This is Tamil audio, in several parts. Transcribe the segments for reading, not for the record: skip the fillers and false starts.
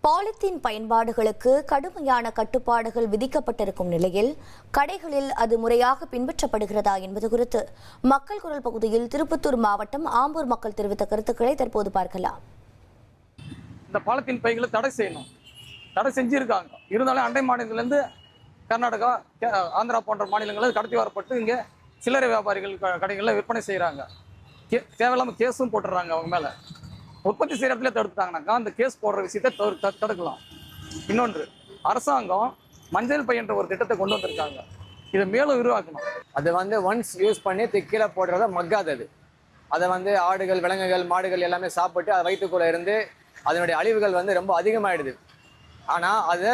பாலித்தீன் பயன்பாடுகளுக்கு கடுமையான கட்டுப்பாடுகள் விதிக்கப்பட்டிருக்கும் நிலையில் கடைகளில் அது முறையாக பின்பற்றப்படுகிறதா என்பது குறித்து மக்கள் குரல் பகுதியில் திருப்பத்தூர் மாவட்டம் ஆம்பூர் மக்கள் தெரிவித்த கருத்துக்களை தற்போது பார்க்கலாம். இந்த பாலித்தீன் பைகளை தடை செய்யணும், தடை செஞ்சிருக்காங்க. இருந்தாலும் அண்டை மாநிலத்திலிருந்து கர்நாடகா, ஆந்திரா போன்ற மாநிலங்களில் கடத்தி வரப்பட்டு இங்கே சில்லறை வியாபாரிகள் கடைகளில் விற்பனை செய்கிறாங்க. தேவையில்லாமல் கேஸும் போட்டுடுறாங்க அவங்க மேலே. உற்பத்தி செய்கிற இடத்துல தடுத்துட்டாங்கனாக்கா அந்த கேஸ் போடுற விஷயத்தை தடுக்கலாம். இன்னொன்று, அரசாங்கம் மஞ்சள் பை என்ற ஒரு திட்டத்தை கொண்டு வந்திருக்காங்க. இதை மேலும் விரிவாக்கணும். அது ஒன்ஸ் யூஸ் பண்ணி கீழே போடுறத மக்காதது. அதை ஆடுகள், விலங்குகள், மாடுகள் எல்லாமே சாப்பிட்டு அது வயிற்றுக்குள்ளே இருந்து அதனுடைய அழிவுகள் ரொம்ப அதிகமாகிடுது. ஆனால் அதை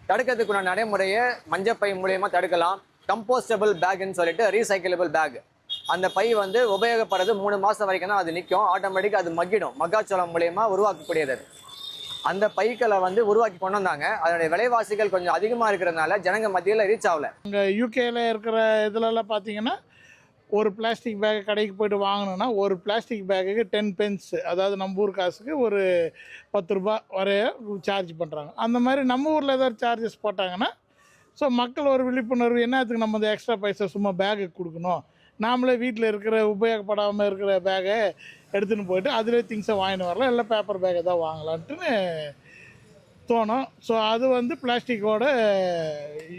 தடுக்கிறதுக்குள்ள நடைமுறையை மஞ்சப்பை மூலயமா தடுக்கலாம். கம்போஸ்டபிள் பேக்குன்னு சொல்லிட்டு ரீசைக்கிளபிள் பேக், அந்த பை உபயோகப்படுறது 3 மாதம் வரைக்கும் தான் அது நிற்கும். ஆட்டோமேட்டிக்காக அது மக்கிடும். மக்காச்சோளம் மூலயமா உருவாக்கக்கூடியது. அந்த பைக்களை உருவாக்கி கொண்டு வந்தாங்க. அதனுடைய விலைவாசிகள் கொஞ்சம் அதிகமாக இருக்கிறதுனால ஜனங்க மத்தியில் ரீச் ஆகலை. இங்கே யூகேல இருக்கிற இதுலலாம் பார்த்தீங்கன்னா ஒரு பிளாஸ்டிக் பேக் கடைக்கு போய்ட்டு வாங்கினோன்னா ஒரு பிளாஸ்டிக் பேக்குக்கு 10 pence, அதாவது நம்ம ஊர் காசுக்கு ஒரு 10 ரூபாய் வரைய சார்ஜ் பண்ணுறாங்க. அந்த மாதிரி நம்ம ஊரில் ஏதாவது சார்ஜஸ் போட்டாங்கன்னா மக்கள் ஒரு விழிப்புணர்வு, என்னத்துக்கு நம்ம இந்த எக்ஸ்ட்ரா பைசா சும்மா பேகுக்கு கொடுக்கணும், நாமளே வீட்டில் இருக்கிற உபயோகப்படாமல் இருக்கிற பேகை எடுத்துன்னு போயிட்டு அதிலே திங்ஸை வாங்கிட்டு வரலாம், எல்லாம் பேப்பர் பேக்கை தான் வாங்கலான்ட்டுன்னு தோணும். அது பிளாஸ்டிக்கோட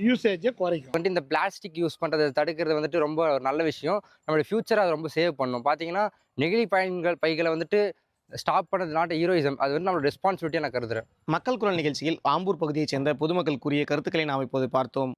யூசேஜை குறைக்கும். இந்த பிளாஸ்டிக் யூஸ் பண்ணுறதை தடுக்கிறது ரொம்ப நல்ல விஷயம். நம்மளுடைய ஃபியூச்சரை அதை ரொம்ப சேவ் பண்ணணும். பார்த்தீங்கன்னா நெகிழி பைகளை ஸ்டாப் பண்ணது நாட் ஹீரோயிசம், அது நம்மளோட ரெஸ்பான்சிபிலிட்டியாக நான் கருதுறேன். மக்கள் குரல் நிகழ்ச்சியில் ஆம்பூர் பகுதியைச் சேர்ந்த பொதுமக்கள் கூறிய கருத்துக்களை நாம் இப்போது பார்த்தோம்.